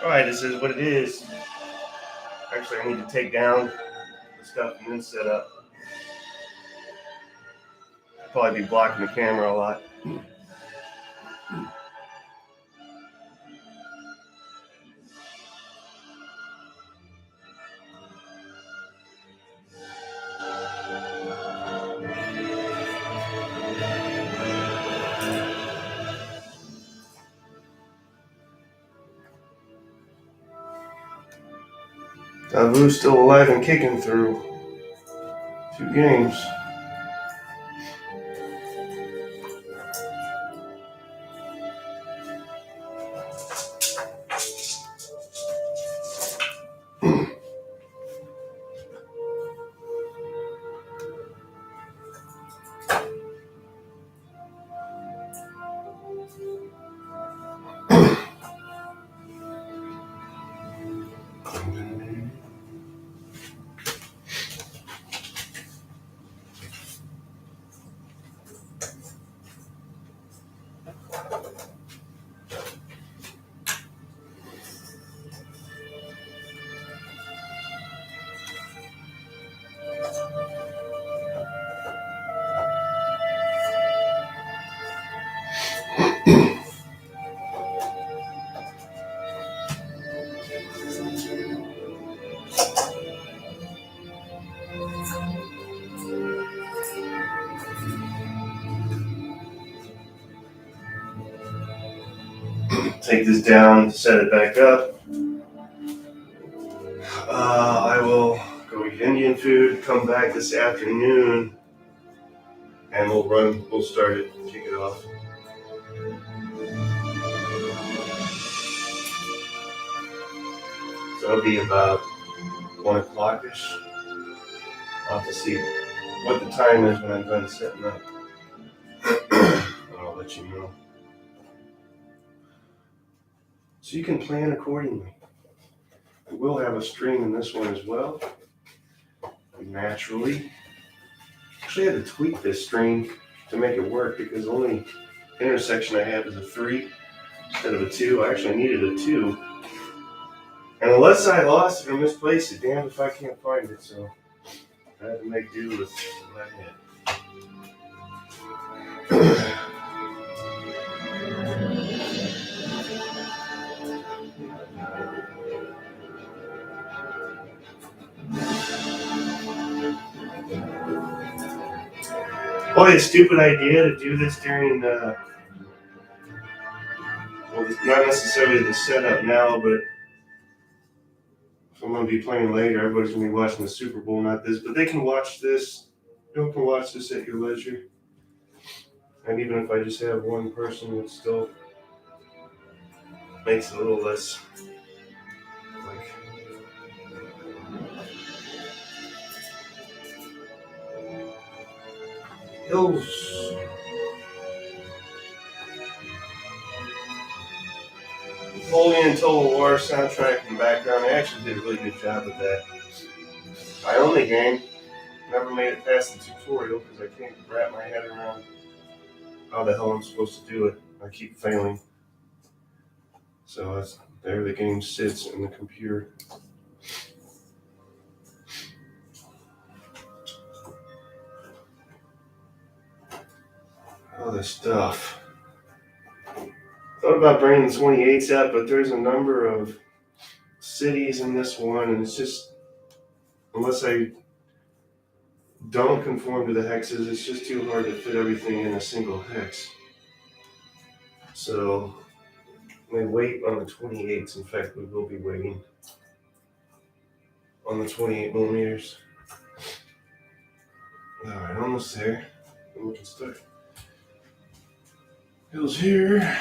Alright, this is what it is. Actually, I need to take down the stuff and then set up. I'll probably be blocking the camera a lot. Davout still alive and kicking through 2 games. Take this down, set it back up. I will go eat Indian food, come back this afternoon, and we'll start it, kick it off. So it'll be about 1 o'clock-ish. I'll have to see what the time is when I'm done setting up. I'll let you know. So you can plan accordingly. We will have a stream in this one as well. Naturally. Actually, I had to tweak this stream to make it work because the only intersection I have is a 3 instead of a 2. I actually needed a 2. And unless I lost it or misplaced it, damned if I can't find it. So I had to make do with what I had. Boy, a stupid idea to do this during, well, not necessarily the setup now, but if I'm going to be playing later, everybody's going to be watching the Super Bowl, not this, but they can watch this. You can watch this at your leisure. And even if I just have one person, it still makes it a little less, like, hills. Napoleon Total War soundtrack in the background. I actually did a really good job with that. I own the game. Never made it past the tutorial because I can't wrap my head around how the hell I'm supposed to do it. I keep failing. So there the game sits in the computer. All this stuff. Thought about bringing the 28s out, but there's a number of cities in this one, and it's just, unless I don't conform to the hexes, it's just too hard to fit everything in a single hex. So I may wait on the 28s. In fact, we will be waiting on the 28 millimeters. Alright, almost there. And we can start. Hills here.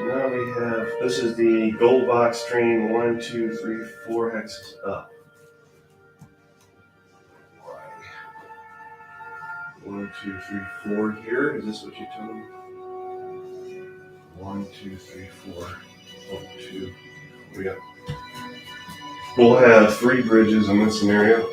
Now we have, this is the gold box string 1, 2, 3, 4 hexes up. 1, 2, 3, 4 here. Is this what you told me? 1, 2, 3, 4. 1, 2. We'll have 3 bridges in this scenario.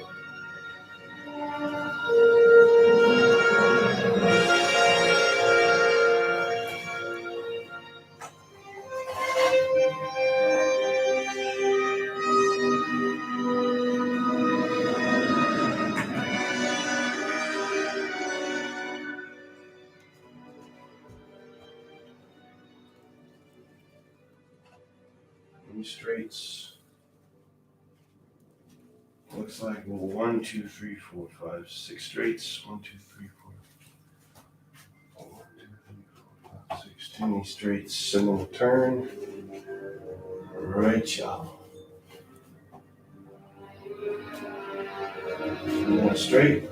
Any straights. Looks like, well, 1, 2, 3, 4, 5, 6 straights. 1, 2, 3, 4. 1, 2, 3, 4, 5, 6. 2 knee straights, and then we'll turn. Right, y'all. And then straight.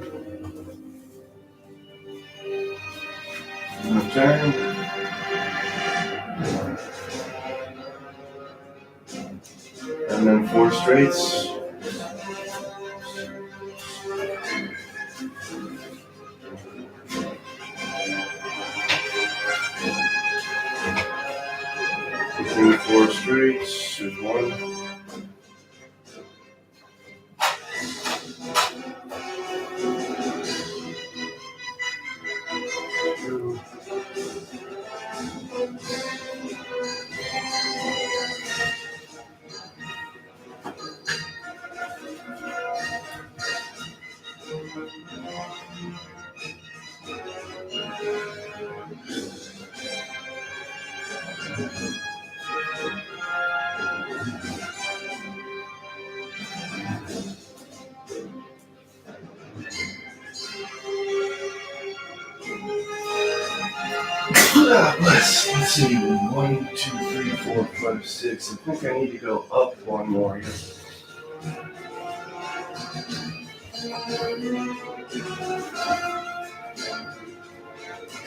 And turn. And then 4 straights. Between 4 straights, there's 1. 2. Let's see. 1, 2, 3, 4, 5, 6. I think I need to go up 1 more here.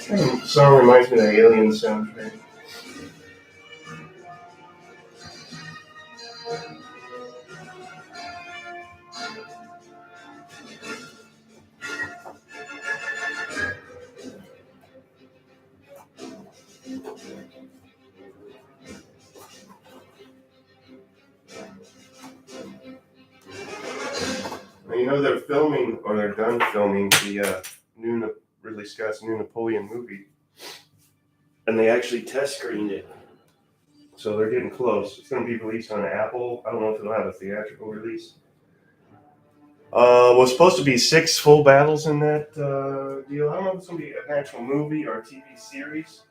This song reminds me of the Alien soundtrack. You know they're filming, or they're done filming, the Ridley Scott's new Napoleon movie, and they actually test screened it. So they're getting close. It's going to be released on Apple. I don't know if it'll have a theatrical release. Was supposed to be 6 full battles in that deal. I don't know if it's going to be an actual movie or a TV series.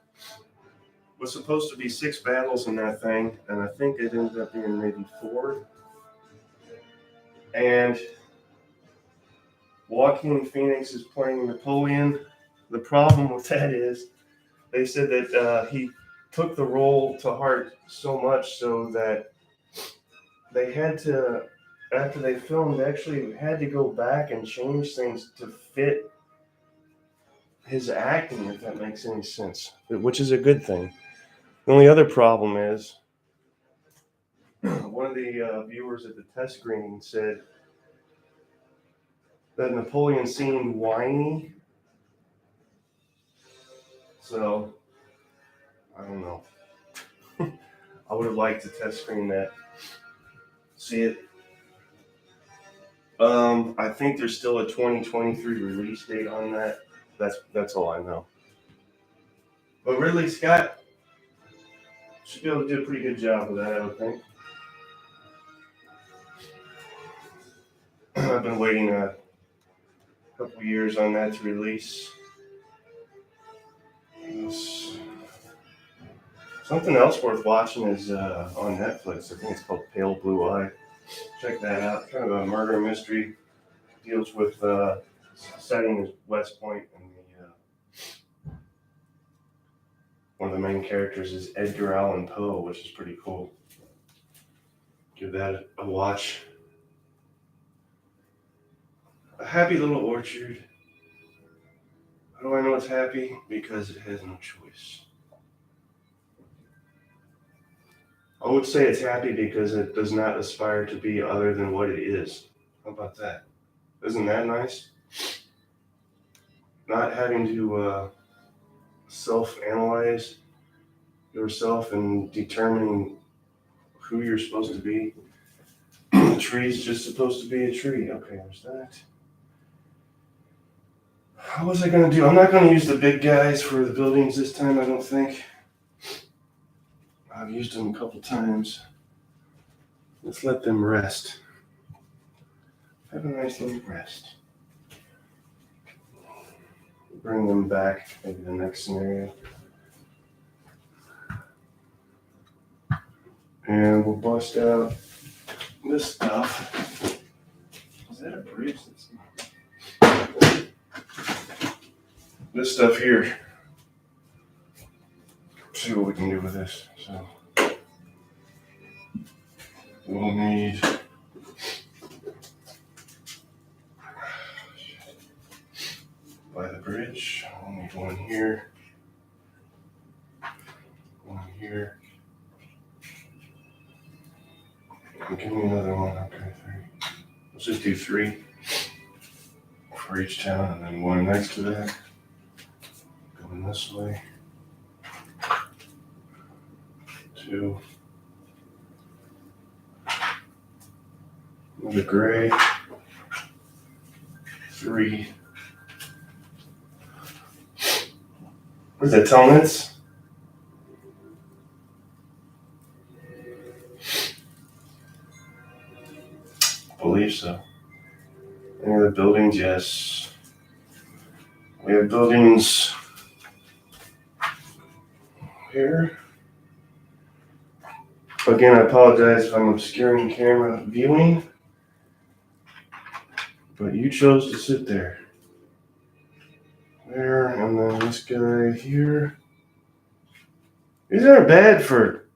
Was supposed to be 6 battles in that thing, and I think it ended up being maybe 4. And Joaquin Phoenix is playing Napoleon. The problem with that is they said that he took the role to heart so much so that they had to, after they filmed, actually had to go back and change things to fit his acting, if that makes any sense, which is a good thing. The only other problem is one of the viewers at the test screening said that Napoleon seemed whiny. So, I don't know. I would have liked to test screen that. See it. I think there's still a 2023 release date on that. That's all I know. But Ridley Scott should be able to do a pretty good job with that, I would think. I've been waiting a couple years on that to release. Something else worth watching is on Netflix. I think it's called Pale Blue Eye. Check that out. Kind of a murder mystery. Deals with setting is West Point, and one of the main characters is Edgar Allan Poe, which is pretty cool. Give that a watch. A happy little orchard. How do I know it's happy? Because it has no choice. I would say it's happy because it does not aspire to be other than what it is. How about that? Isn't that nice? not having to self-analyze yourself and determining who you're supposed to be. The tree's just supposed to be a tree. Okay, there's that. What was I going to do? I'm not going to use the big guys for the buildings this time, I don't think. I've used them a couple times. Let's let them rest. Have a nice little rest. Bring them back, maybe the next scenario. And we'll bust out this stuff. Is that a bridge? This stuff here. See what we can do with this. So we'll need by the bridge. We'll need one here. One here. And give me another one. Okay, 3. Let's just do 3 for each town, and then one next to that. Going this way. 2. Another gray. 3. Where's that Talnitz? I believe so. Any other buildings? Yes. We have buildings here. Again, I apologize if I'm obscuring camera viewing, but you chose to sit there. There, and then this guy here. These aren't bad for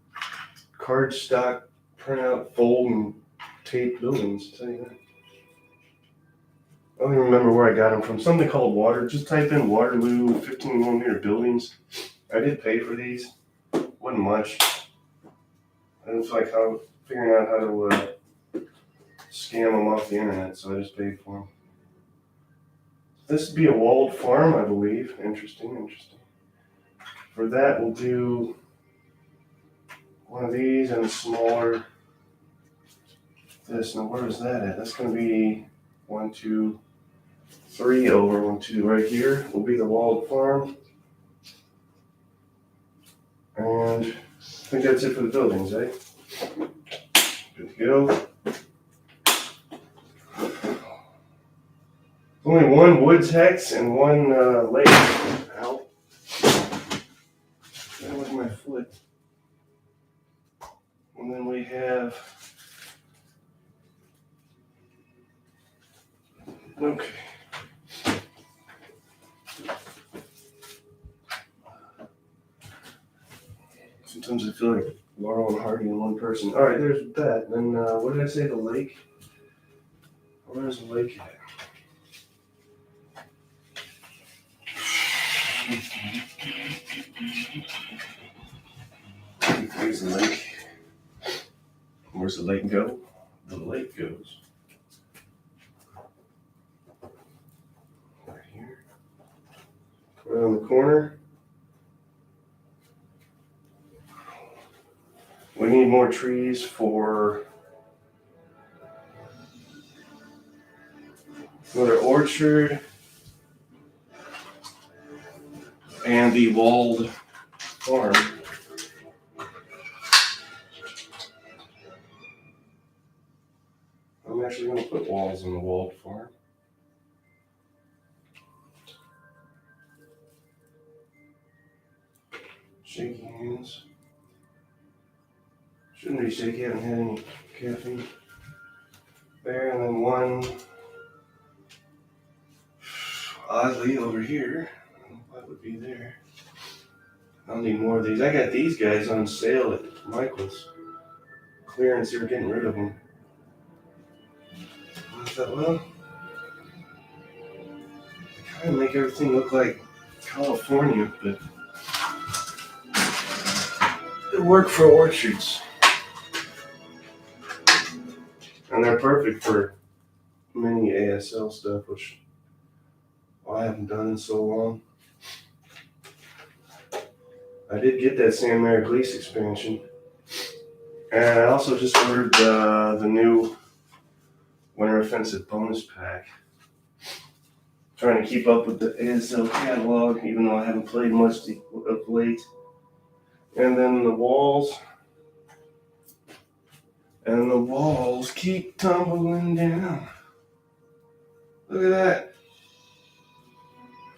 cardstock, printout, fold, and tape buildings, I'll tell you that. I don't even remember where I got them from. Something called Water. Just type in Waterloo 15mm buildings. I did pay for these. Wasn't much. I didn't feel like figuring out how to scam them off the internet, so I just paid for them. This would be a walled farm, I believe. Interesting. For that, we'll do one of these and a smaller this. Now, where is that at? That's going to be 1, 2, 3 over 1, 2 right here will be the walled farm. And I think that's it for the buildings, eh? Good to go. Only one woods hex and one lake. Ow. That was my foot. And then we have. Okay. Sometimes I feel like Laurel and Hardy in one person. All right, there's that. Then what did I say? The lake. Where's the lake at? There's the lake. Where's the lake go? The lake goes right here. Right on the corner. We need more trees for another orchard and the walled farm. I'm actually going to put walls in the walled farm. Shaky hands. Shouldn't be shaky, I haven't had any caffeine. There, and then one oddly over here. I don't know what would be there. I'll need more of these. I got these guys on sale at Michael's. Clearance, they were getting rid of them. I thought, well, they kind of make everything look like California, but they work for orchards. And they're perfect for mini ASL stuff, which I haven't done in so long. I did get that San Mariglis expansion. And I also just ordered the new Winter Offensive bonus pack. Trying to keep up with the ASL catalog, even though I haven't played much of late. And then the walls. And the walls keep tumbling down. Look at that.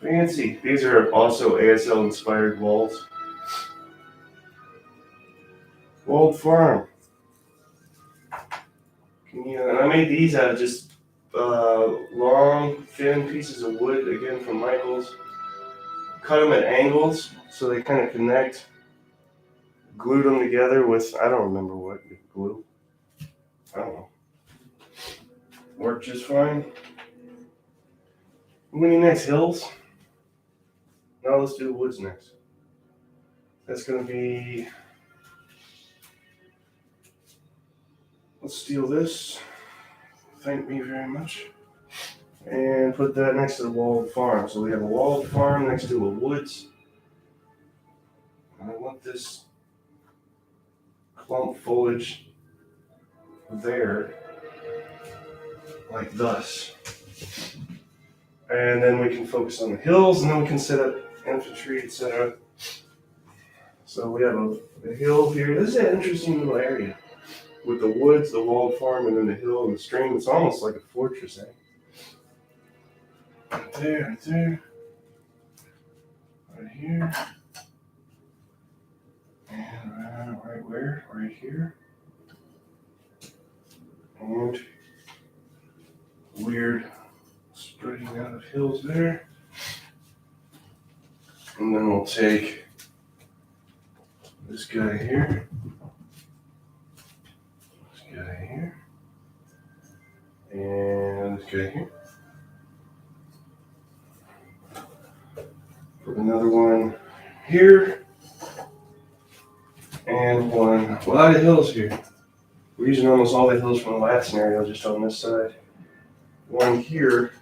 Fancy. These are also ASL inspired walls. Walled Farm. And I made these out of just long, thin pieces of wood, again from Michael's. Cut them at angles so they kind of connect. Glued them together with, I don't remember what, glue. I don't know. Worked just fine. Many next hills. Now let's do the woods next. That's going to be, let's steal this. Thank me very much. And put that next to the walled farm. So we have a walled farm next to a woods. And I want this clump foliage there, like thus. And then we can focus on the hills, and then we can set up infantry, etc. So we have a hill here. This is an interesting little area with the woods, the walled farm, and then the hill and the stream. It's almost like a fortress, eh? Right there, right there. Right here. And right where? Right here. And weird spreading out of hills there. And then we'll take this guy here. This guy here. And this guy here. Put another one here. And one. A lot of hills here. We're using almost all the hills from the last scenario just on this side. One here.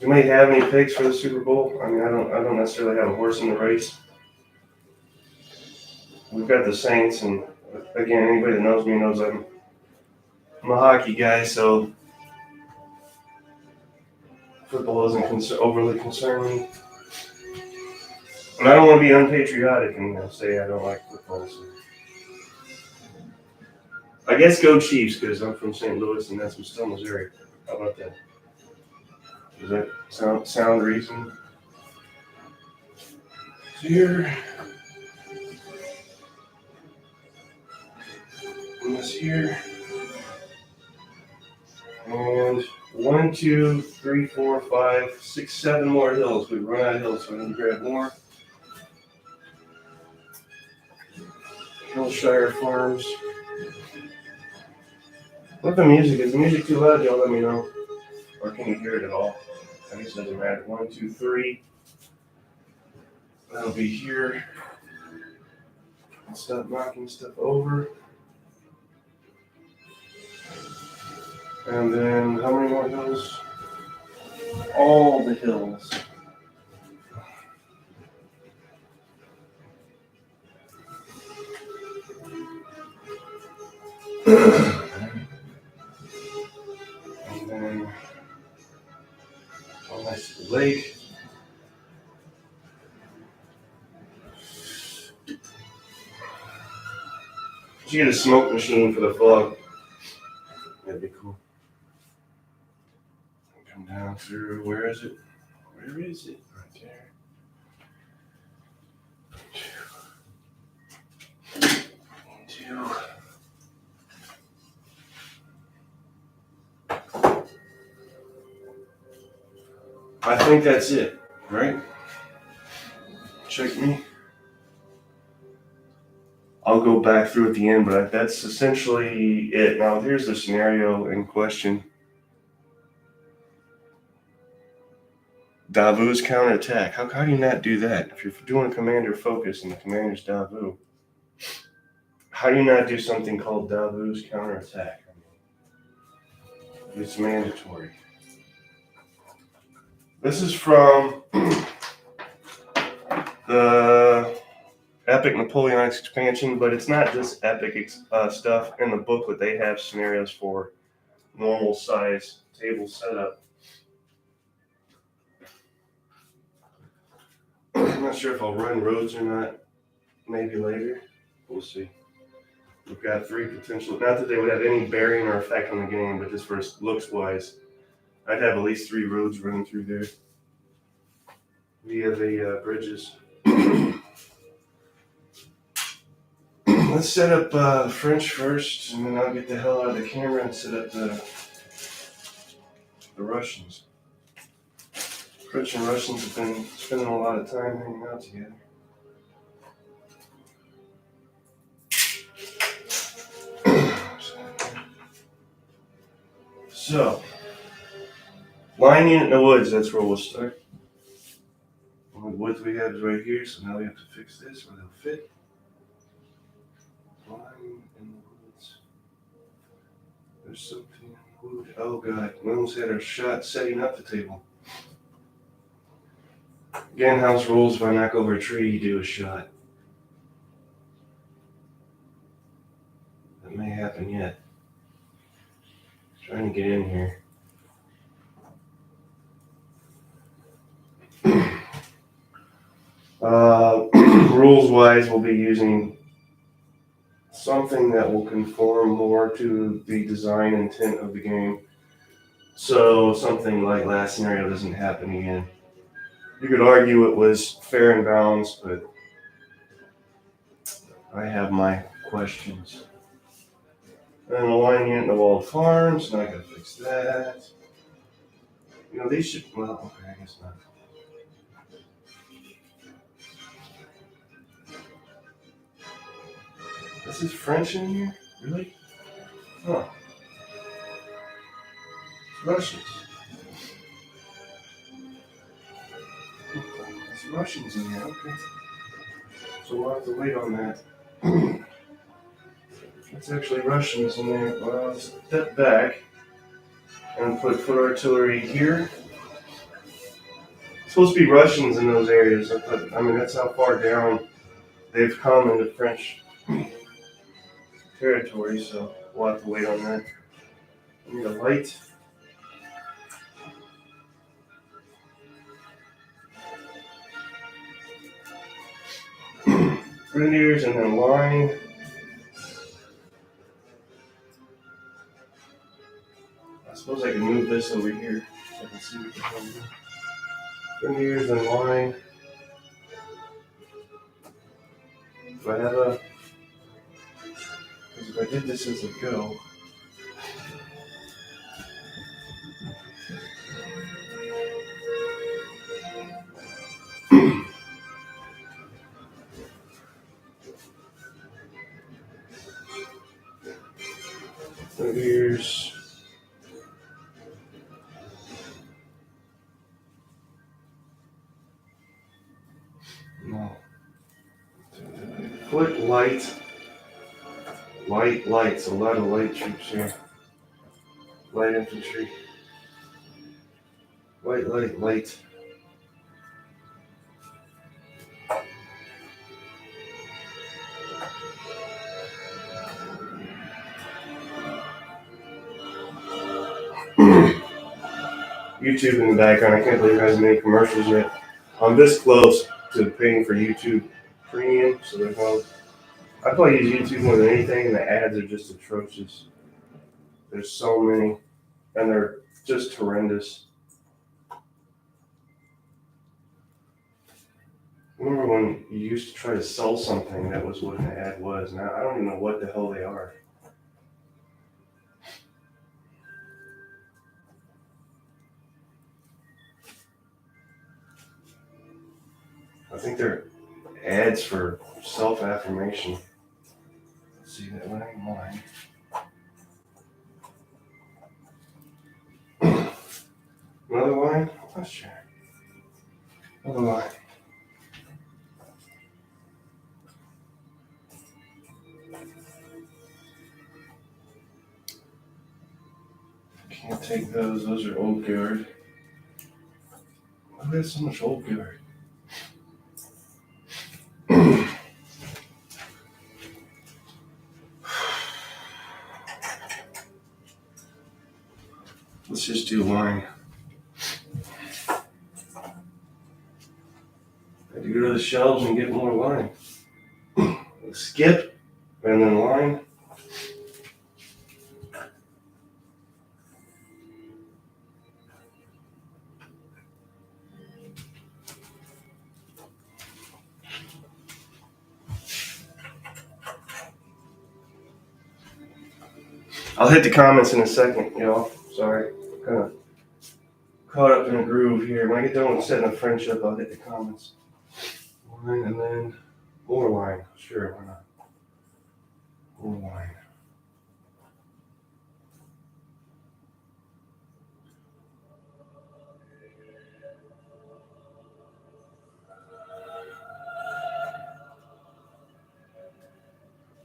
You may have any picks for the Super Bowl. I mean, I don't necessarily have a horse in the race. We've got the Saints, and again, anybody that knows me knows I'm a hockey guy, so football doesn't overly concern me. And I don't want to be unpatriotic and say I don't like football. So. I guess go Chiefs because I'm from St. Louis and that's still Missouri. How about that? Does that sound reason? Here. And this here. And 1, 2, 3, 4, 5, 6, 7 more hills. We've run out of hills, so we need to grab more. Hillshire Farms. What the music is? The music too loud? Y'all let me know. Or can you hear it at all? I guess it doesn't matter. 1, 2, 3. That'll be here. Stop knocking stuff over. And then how many more hills? All the hills. And then all nice to the lake. You get a smoke machine for the fog. That'd be cool. Come down through, where is it? Where is it? Right there. 2. I think that's it, right? Check me. I'll go back through at the end, but that's essentially it. Now, here's the scenario in question. Davout's counterattack. How do you not do that? If you're doing a commander focus and the commander's Davout, how do you not do something called Davout's counterattack? I mean, it's mandatory. This is from the Epic Napoleonic expansion, but it's not just epic stuff. In the booklet, they have scenarios for normal size table setup. I'm not sure if I'll run roads or not. Maybe later. We'll see. We've got 3 potential. Not that they would have any bearing or effect on the game, but just for looks wise, I'd have at least 3 roads running through there via the bridges. Let's set up French first, and then I'll get the hell out of the camera and set up the Russians. French and Russians have been spending a lot of time hanging out together. So, line unit in the woods, that's where we'll start. And the woods we have is right here, so now we have to fix this where they'll fit. Line in the woods. There's something in the wood. Oh god, we almost had our shot setting up the table. Again, house rules, if I knock over a tree, you do a shot. That may happen yet. Trying to get in here. Rules wise, we'll be using something that will conform more to the design intent of the game. So something like last scenario doesn't happen again. You could argue it was fair and balanced, but I have my questions. And a line unit in the walled farms, now I gotta fix that. You know, these should, well, okay, I guess not. This is French in here? Really? Huh. It's Russians. It's Russians in here, okay. So we'll have to wait on that. It's actually Russians in there. Well, I'll step back and put foot artillery here. It's supposed to be Russians in those areas. I mean, that's how far down they've come into French territory, so we'll have to wait on that. I need a light. Grenadiers and then line. I suppose I can move this over here so I can see what the hell I'm doing. Grenadiers and line. Do I have a... Because if I did this as a go... Grenadiers... No. Foot light. Lights. A lot of light troops here. Light infantry. Light. YouTube in the background. I can't believe it hasn't made commercials yet. I'm this close to paying for YouTube Premium, so there's no... I probably use YouTube more than anything, and the ads are just atrocious. There's so many, and they're just horrendous. Remember when you used to try to sell something, that was what an ad was. Now I don't even know what the hell they are. I think they're ads for self-affirmation. Let's see that one ain't mine. Another line? Oh, sure. Another line. Can't take those. Those are old guard. Who has so much old guard? Let's just do line. I had to go to the shelves and get more line. Skip and then line. I'll hit the comments in a second, y'all. Sorry. Kind of caught up in a groove here. When I get done with setting a friendship, I'll hit the comments. Line and then more line. Sure, why not? More line.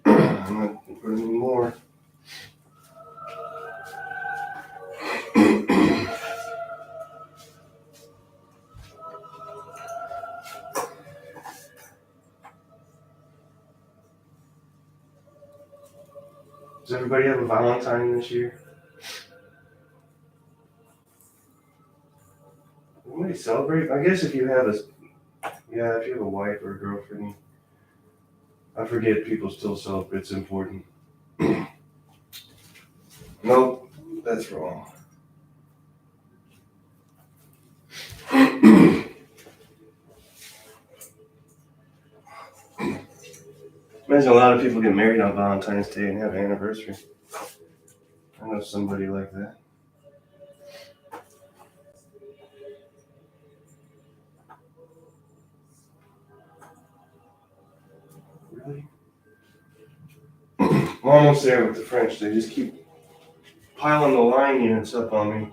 I'm not putting any more. Does everybody have a Valentine this year? Anybody celebrate? I guess if you have a wife or a girlfriend, I forget people still celebrate. It's important. Nope, that's wrong. Imagine a lot of people get married on Valentine's Day and have an anniversary. I know somebody like that. Really? I'm almost there with the French. They just keep piling the line units up on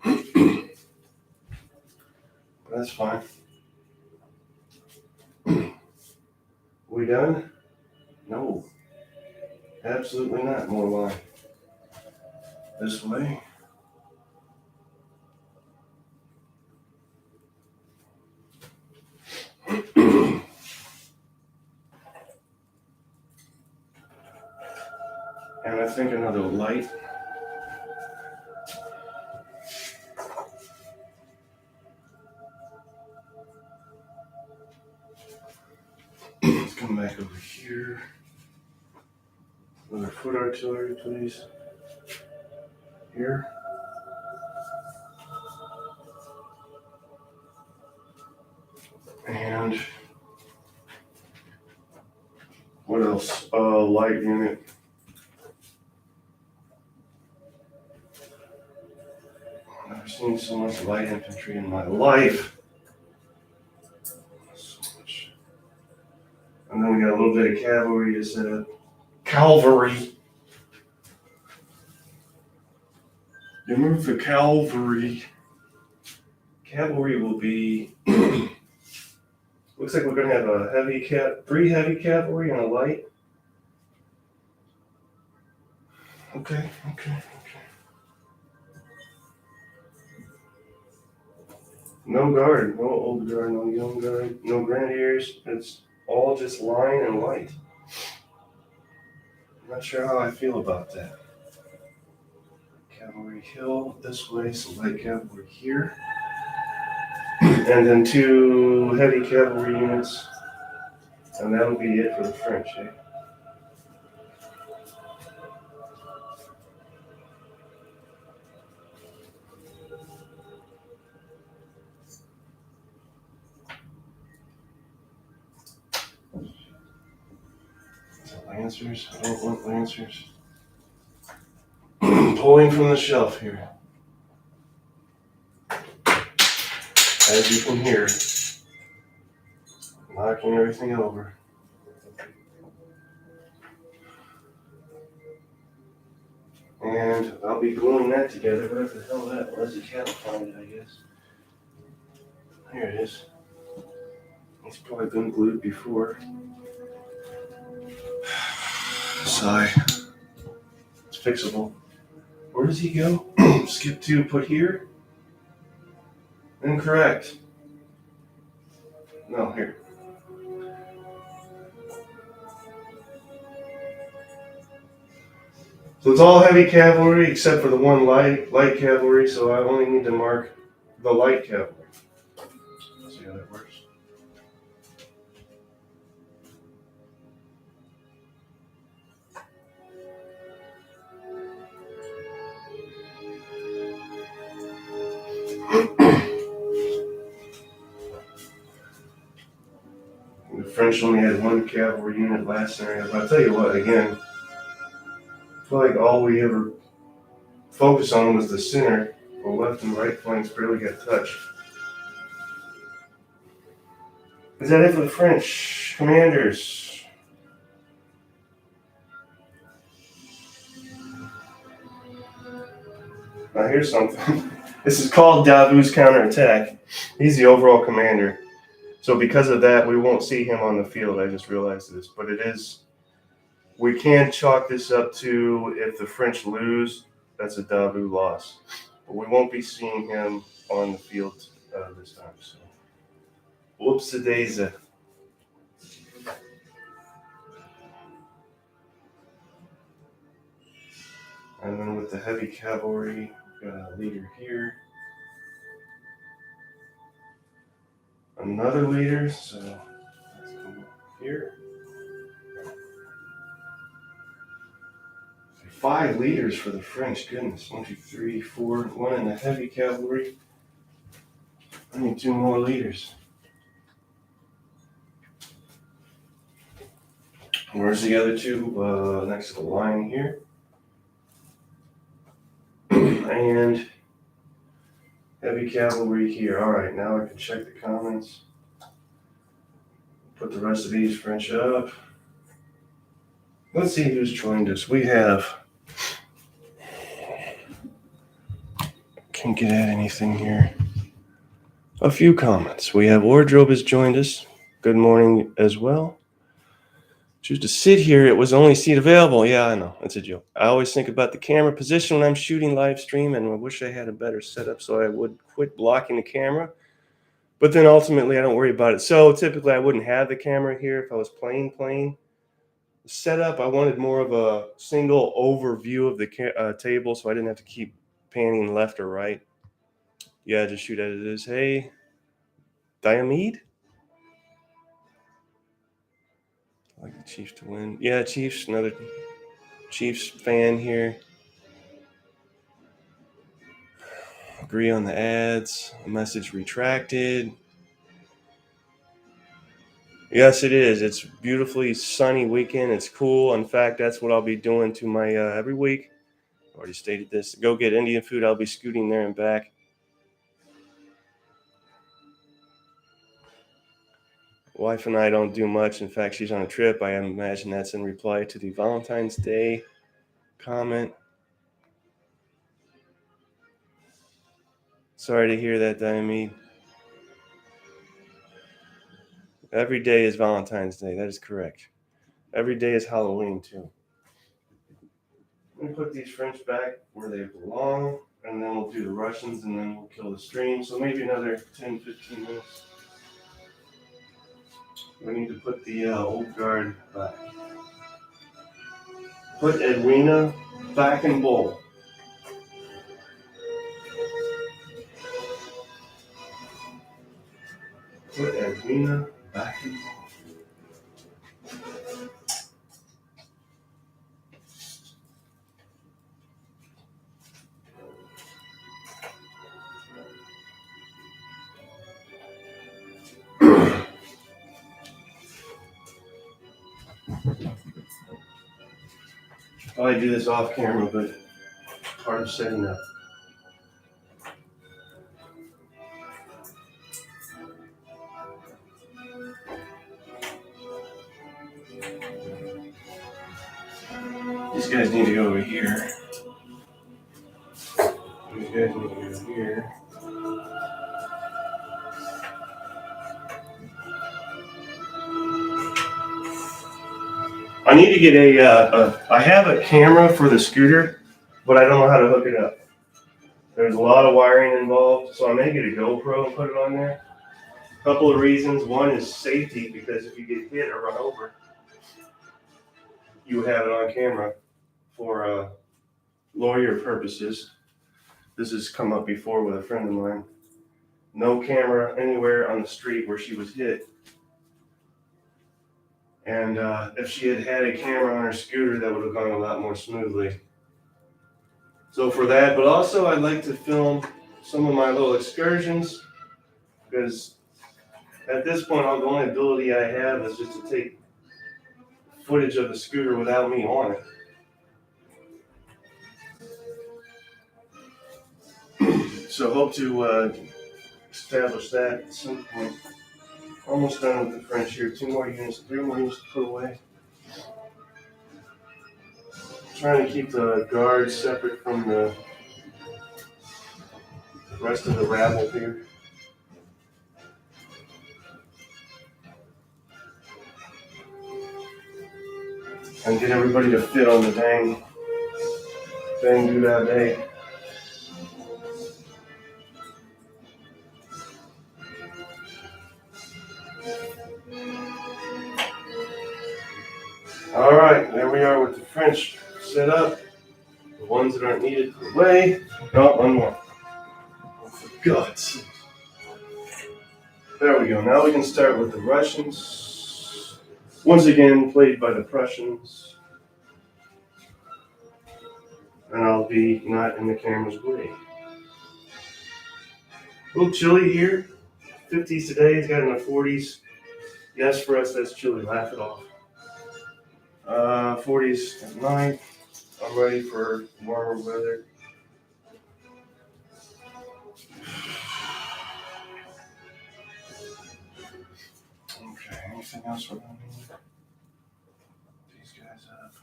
me. That's fine. We done? No. Absolutely not. More line. This way. And I think another light. Let's come back over here. Another foot artillery, please. Here. And what else? Light unit. I've never seen so much light infantry in my life. So much. And then we got a little bit of cavalry to set up. Cavalry. You move the cavalry. Cavalry will be. Looks like we're gonna have a 3 heavy cavalry and a light. Okay. No guard, no old guard, no young guard, no grenadiers. It's all just line and light. I'm not sure how I feel about that. Cavalry hill this way, so light cavalry here. And then 2 heavy cavalry units. And that'll be it for the French, eh? Lancers, I don't want lancers. Pulling from the shelf here. As you can hear, knocking everything over. And I'll be gluing that together. Whatever the hell that was, you can't find it, I guess. Here it is. It's probably been glued before. Sigh. It's fixable. Where does he go? Skip to put here. Incorrect. No, here. So it's all heavy cavalry except for the one light cavalry, so I only need to mark the light cavalry. Let's see how that works. The French only had one cavalry unit last scenario, but I'll tell you what, again, I feel like all we ever focused on was the center. The left and right flanks barely got touched. Is that it for the French commanders? Now here's something. This is called Davout's counterattack. He's the overall commander. So because of that, we won't see him on the field. I just realized this. But it is, we can chalk this up to if the French lose, that's a Davout loss. But we won't be seeing him on the field this time. So, whoops-a-daisy. And then with the heavy cavalry, got a leader here. Another leader, so let's come up here. 5 leaders for the French, goodness. 1, 2, 3, 4, 1 in the heavy cavalry. I need 2 more leaders. Where's the other 2? Next to the line here. And heavy cavalry here. All right, now I can check the comments. Put the rest of these French up. Let's see who's joined us. We have, can't get at anything here. A few comments. We have Wardrobe has joined us. Good morning as well. Choose to sit here. It was the only seat available. Yeah, I know. It's a joke. I always think about the camera position when I'm shooting live stream, and I wish I had a better setup so I would quit blocking the camera. But then ultimately, I don't worry about it. So typically, I wouldn't have the camera here if I was playing. The setup, I wanted more of a single overview of the table, so I didn't have to keep panning left or right. Yeah, just shoot as it is. Hey, Diomede? I like the Chiefs to win. Yeah, Chiefs, another Chiefs fan here. Agree on the ads. Message retracted. Yes, it is. It's beautifully sunny weekend. It's cool. In fact, that's what I'll be doing to my every week. Already stated this. Go get Indian food. I'll be scooting there and back. Wife and I don't do much. In fact, she's on a trip. I imagine that's in reply to the Valentine's Day comment. Sorry to hear that, Diomede. Every day is Valentine's Day. That is correct. Every day is Halloween, too. Let me put these French back where they belong, and then we'll do the Russians, and then we'll kill the stream. So maybe another 10, 15 minutes. We need to put the old guard back. Put Edwina back in bowl. Put Edwina back in bowl. Probably do this off camera, but part of setting up. These guys need to go over here. These guys need to go here. I need to get I have a camera for the scooter, but I don't know how to hook it up. There's a lot of wiring involved, so I may get a GoPro and put it on there. A couple of reasons. One is safety, because if you get hit or run over, you have it on camera for lawyer purposes. This has come up before with a friend of mine. No camera anywhere on the street where she was hit. And if she had had a camera on her scooter, that would have gone a lot more smoothly. So for that, but also I'd like to film some of my little excursions, because at this point, the only ability I have is just to take footage of the scooter without me on it. So hope to establish that at some point. Almost done with the French here. 3 more units to put away. Trying to keep the guards separate from the rest of the rabble here. And get everybody to fit on the dang do that day. All right, there we are with the French set up. The ones that aren't needed put away. Oh, one more. Oh, for God's sake. There we go. Now we can start with the Russians. Once again, played by the Prussians. And I'll be not in the camera's way. A little chilly here. 50s today. It's got in the 40s. Yes, for us, that's chilly. Laugh it off. 40s at night. I'm ready for warmer weather. Okay, anything else we're going to need? These guys up.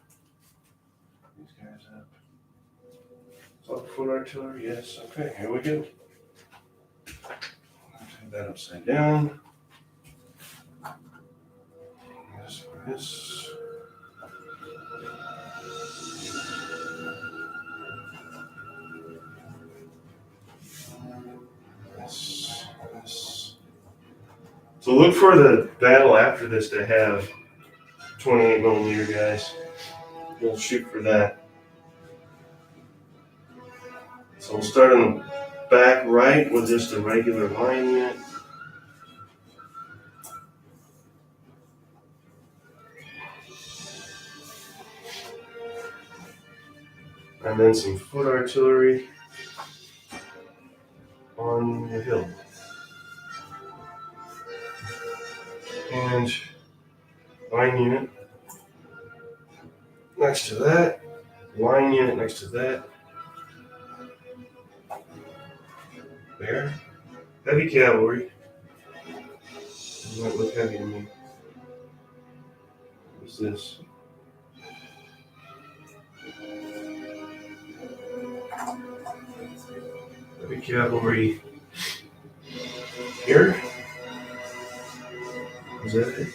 These guys up. It's all foot artillery, yes. Okay, here we go. I'll take that upside down. This. So look for the battle after this to have 28mm guys. We'll shoot for that. So we'll start on the back right with just a regular line unit. And then some foot artillery on the hill. And line unit next to that. Line unit next to that. There. Heavy cavalry. Doesn't that look heavy to me? What's this? Heavy cavalry here. Is that it?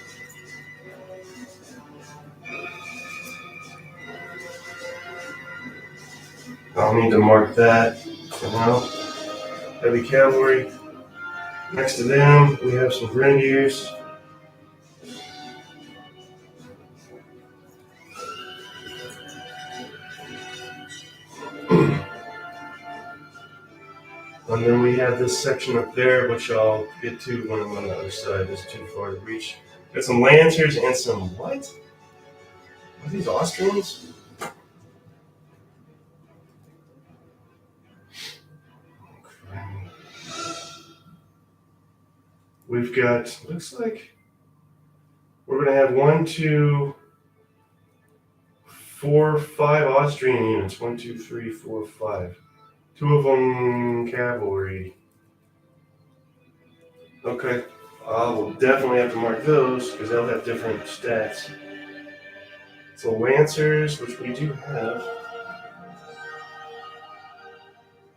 I'll need to mark that for now. Heavy cavalry. Next to them, we have some grenadiers. And then we have this section up there, which I'll get to when I'm on the other side. It's too far to reach. Got some lancers and some what? Are these Austrians? We've got, looks like we're going to have 1, 2, 4, 5 Austrian units. 1, 2, 3, 4, 5. 2 of them cavalry. Okay, we'll definitely have to mark those because they'll have different stats. So lancers, which we do have.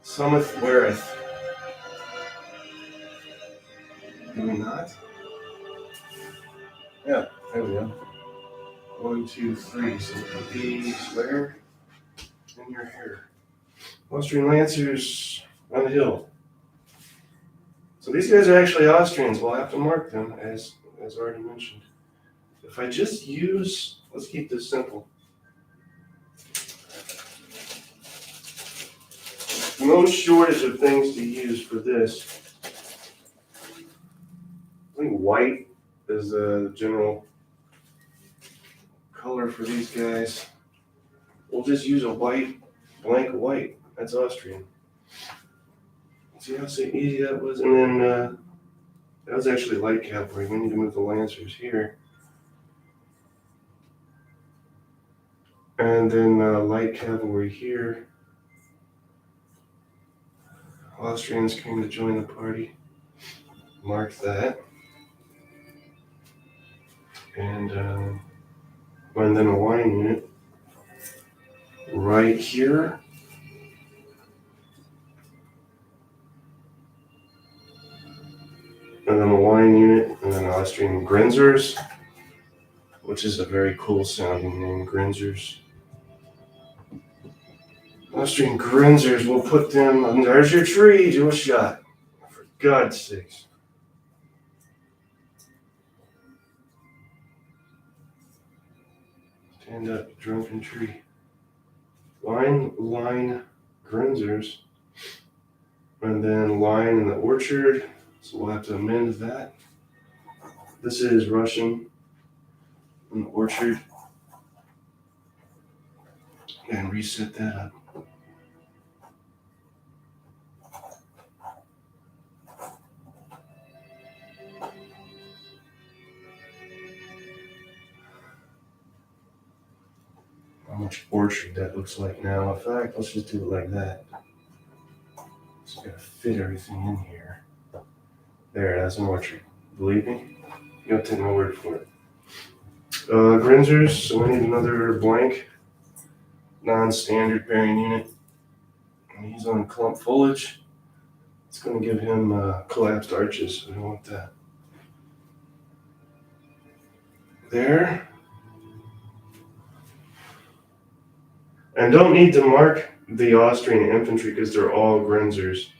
Someth weareth. Do we not? Yeah, there we go. 1, 2, 3. So put these where? In your hair. Austrian lancers on the hill. So these guys are actually Austrians. We'll have to mark them, as already mentioned. If I just use, let's keep this simple. No shortage of things to use for this. I think white is the general color for these guys. We'll just use a white, blank white. That's Austrian. See how easy that was? And then that was actually light cavalry. We need to move the lancers here. And then light cavalry here. Austrians came to join the party. Mark that. And then a line unit right here. And then a line unit, and then Austrian Grenzers, which is a very cool sounding name, Grenzers. Austrian Grenzers, we'll put them, and there's your tree, do a shot. For God's sakes. Stand up, drunken tree. Line, Grenzers. And then line in the orchard. So we'll have to amend that. This is Russian in the orchard. And reset that up. How much orchard that looks like now. In fact, let's just do it like that. Just gotta fit everything in here. There, that's an orchard. Believe me? You don't take my word for it. Grenzers, so we need another blank, non-standard bearing unit. And he's on clump foliage. It's going to give him collapsed arches, so we don't want that. There. And don't need to mark the Austrian infantry because they're all Grenzers.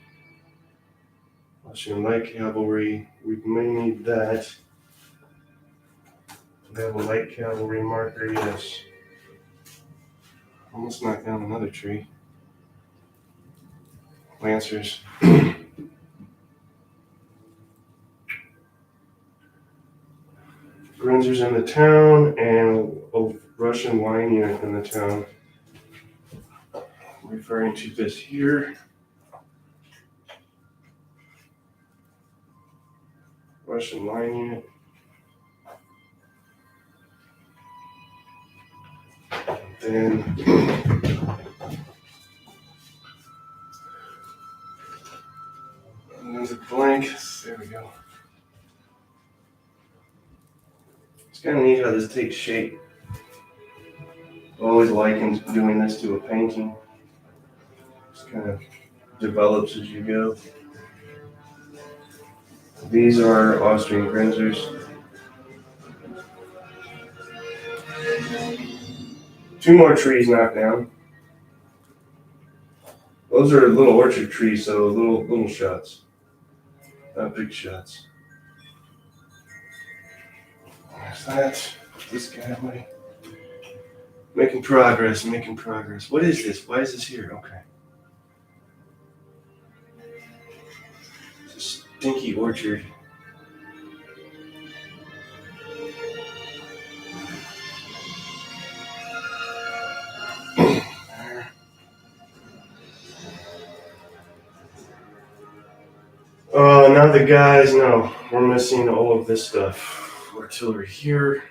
Austrian light cavalry, we may need that. They have a light cavalry marker, yes. Almost knocked down another tree. Lancers. Grenzers in the town and a Russian line unit in the town. Referring to this here. Russian line unit. And another blank. There we go. It's kind of neat how this takes shape. Always likened doing this to a painting. Just kind of develops as you go. These are Austrian Grenzers. 2 more trees knocked down. Those are little orchard trees, so little shots, not big shots. There's that. This guy away. Making progress. What is this? Why is this here? Okay. It's a stinky orchard. Now the guys, no, we're missing all of this stuff. Artillery here,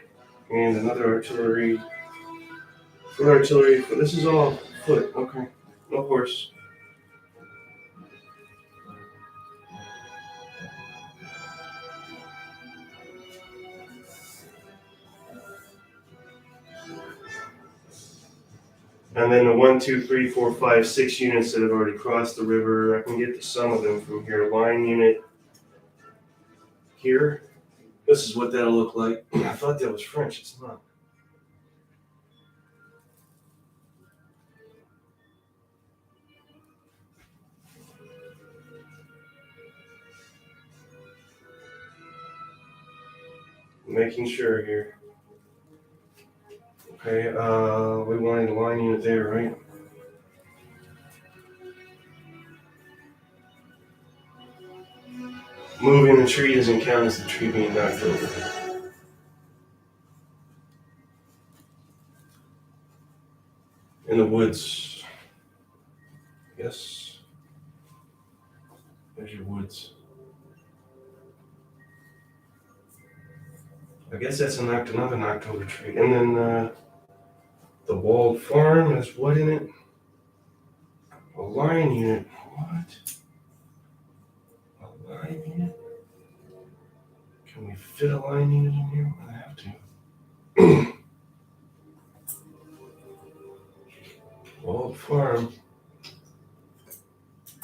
and another artillery. Foot artillery, this is all foot, okay, no horse. And then the 1, 2, 3, 4, 5, 6 units that have already crossed the river. I can get to some of them from here. Line unit here. This is what that'll look like. I thought that was French. It's not. Making sure here. Okay, we wanted a line unit there, right? Moving the tree doesn't count as the tree being knocked over. In the woods. Yes. There's your woods. I guess that's another knocked over tree. And then the walled farm has what in it? A line unit. What? A line unit? Can we fit a line unit in here? We're gonna have to. Walled farm.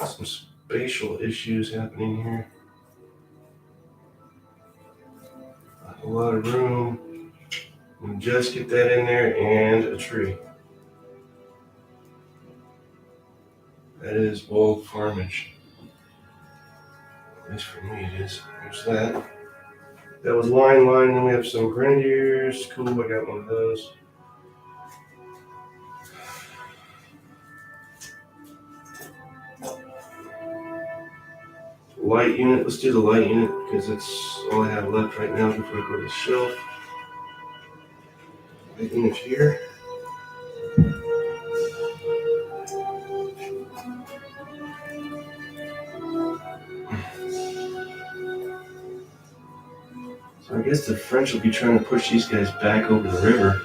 Some spatial issues happening here. Not a lot of room. We'll just get that in there and a tree. That is walled farmage. At least for me it is. There's that. That was line, and then we have some grenadiers. Cool, I got one of those. Light unit, let's do the light unit because that's all I have left right now before I go to the shelf. Light unit here. So I guess the French will be trying to push these guys back over the river.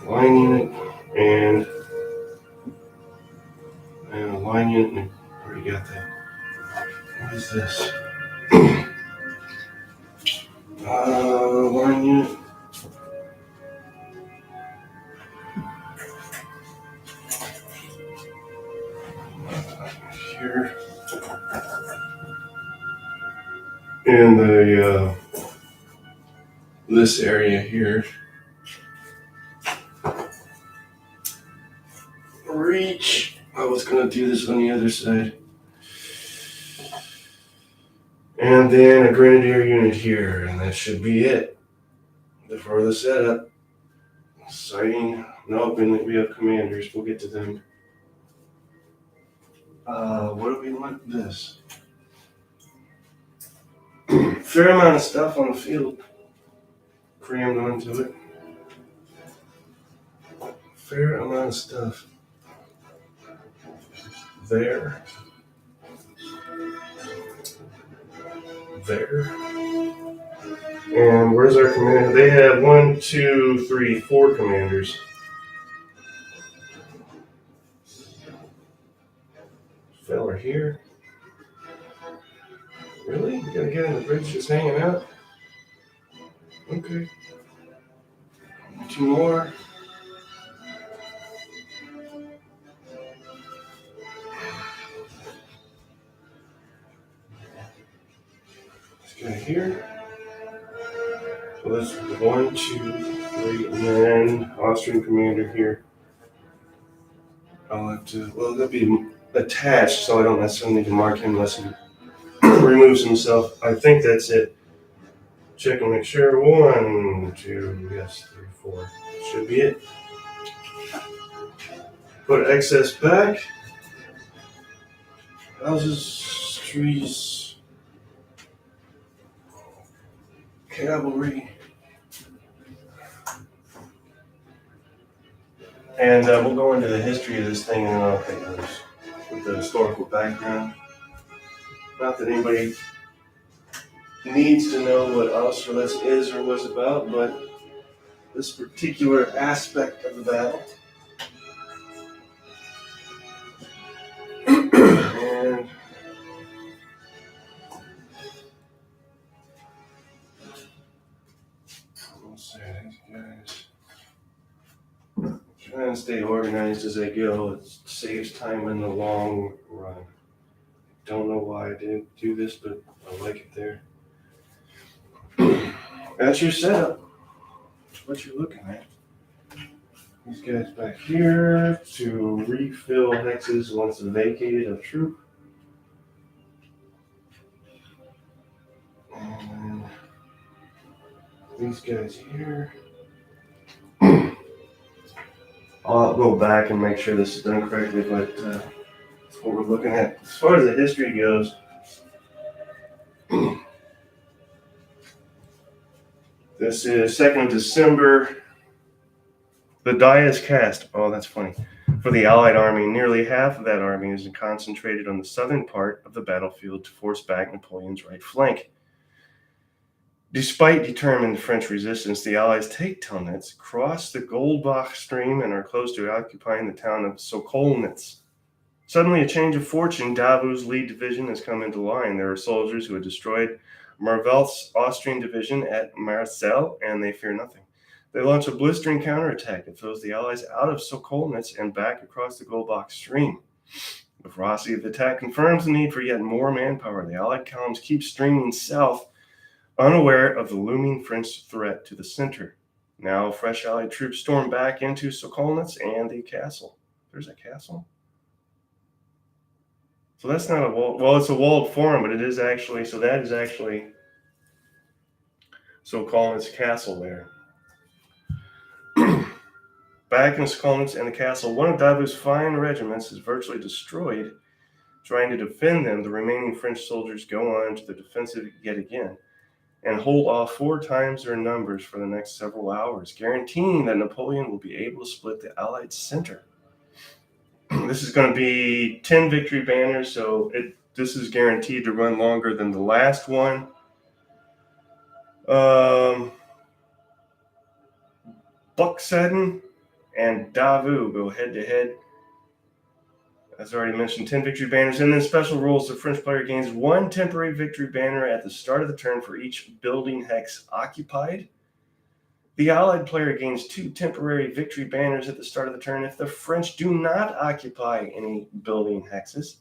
Line unit and a line unit. I already got that. What is this? Line unit. Here. And this area here. Reach. I was going to do this on the other side. And then a grenadier unit here, and that should be it for the setup. Sighting. Nope, and we have commanders. We'll get to them. What do we want this? Fair amount of stuff on the field. Crammed onto it. Fair amount of stuff. There. And where's our commander? They have 1, 2, 3, 4 commanders. Fella here. Really? You gotta get in the bridge just hanging out? Okay. 2 more. This guy here. So that's 1, 2, 3, and then Austrian commander here. I'll have to, well, that'll be attached, so I don't necessarily need to mark him unless he removes himself. I think that's it. Check and make sure. 1, 2, yes, 3, 4. Should be it. Put excess back. Houses, trees, cavalry. And we'll go into the history of this thing and then I'll take those with the historical background. Not that anybody needs to know what Austerlitz is or was about, but this particular aspect of the battle. And let's see, these guys. Trying to stay organized as I go. It saves time in the long run. Don't know why I didn't do this, but I like it there. That's your setup. That's what you're looking at. These guys back here to refill hexes once vacated of troop. these guys here. I'll go back and make sure this is done correctly, but that's what we're looking at. As far as the history goes, this is 2nd of December. The die is cast. Oh, that's funny. For the Allied army, nearly half of that army is concentrated on the southern part of the battlefield to force back Napoleon's right flank. Despite determined French resistance, the Allies take Telnitz, cross the Goldbach stream, and are close to occupying the town of Sokolnitz. Suddenly, a change of fortune. Davout's lead division has come into line. There are soldiers who had destroyed Marvelt's Austrian division at Marcel, and they fear nothing. They launch a blistering counterattack that throws the Allies out of Sokolnitz and back across the Goldbach stream. The ferocity of the attack confirms the need for yet more manpower. The Allied columns keep streaming south, unaware of the looming French threat to the center. Now, fresh Allied troops storm back into Sokolnitz and the castle. There's a castle? So that's not a wall. Well, it's a walled forum, but it is actually, so that is actually Sokolnitz castle there. Back in Sokolnitz and the castle, one of Davout's fine regiments is virtually destroyed. Trying to defend them, the remaining French soldiers go on to the defensive yet again and hold off 4 times their numbers for the next several hours, guaranteeing that Napoleon will be able to split the Allied center. This is going to be 10 victory banners, so this is guaranteed to run longer than the last one. Buxaden and Davout go head-to-head. As already mentioned, 10 victory banners, and then special rules. The French player gains 1 temporary victory banner at the start of the turn for each building hex occupied. The Allied player gains 2 temporary victory banners at the start of the turn if the French do not occupy any building hexes.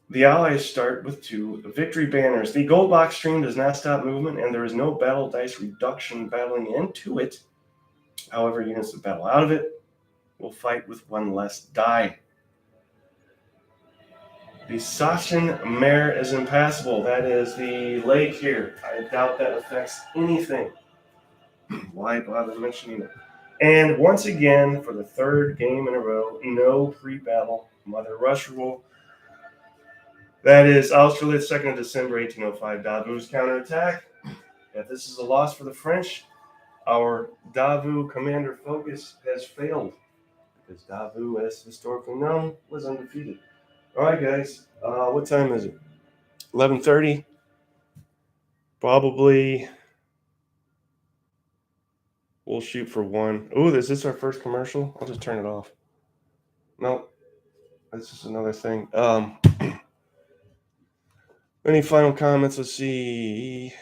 The Allies start with 2 victory banners. The Goldbach stream does not stop movement, and there is no battle dice reduction battling into it. However, units that battle out of it will fight with 1 less die. The Sachsen Meer is impassable. That is the lake here. I doubt that affects anything. Why bother mentioning it? And once again, for the 3rd game in a row, no pre-battle Mother Russia rule. That is Austerlitz, 2nd of December, 1805. Davout's counterattack. If this is a loss for the French, our Davout commander focus has failed, because Davout, as historically known, was undefeated. All right, guys. What time is it? 11:30. Probably we'll shoot for 1. Oh, is this our first commercial? I'll just turn it off. No, this is another thing. Any final comments? Let's see.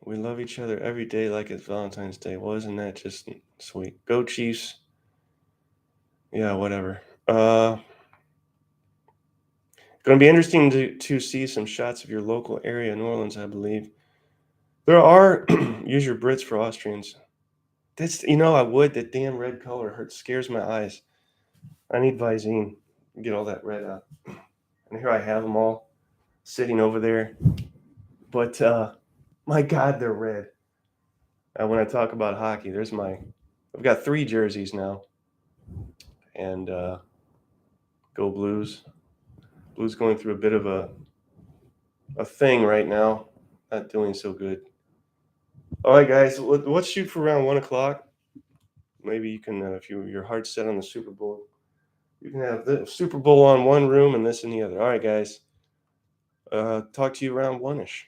We love each other every day like it's Valentine's Day. Well, isn't that just sweet? Go Chiefs. Yeah, whatever. Going to be interesting to see some shots of your local area, New Orleans, I believe. There are, use your Brits for Austrians. That's, I would, that damn red color scares my eyes. I need Visine to get all that red out. And here I have them all sitting over there. But, my God, they're red. When I talk about hockey, I've got 3 jerseys now. And go Blues. Blues going through a bit of a thing right now. Not doing so good. All right, guys, let's shoot for around 1 o'clock. Maybe you can, if your heart's set on the Super Bowl, you can have the Super Bowl on one room and this in the other. All right, guys. Talk to you around 1-ish.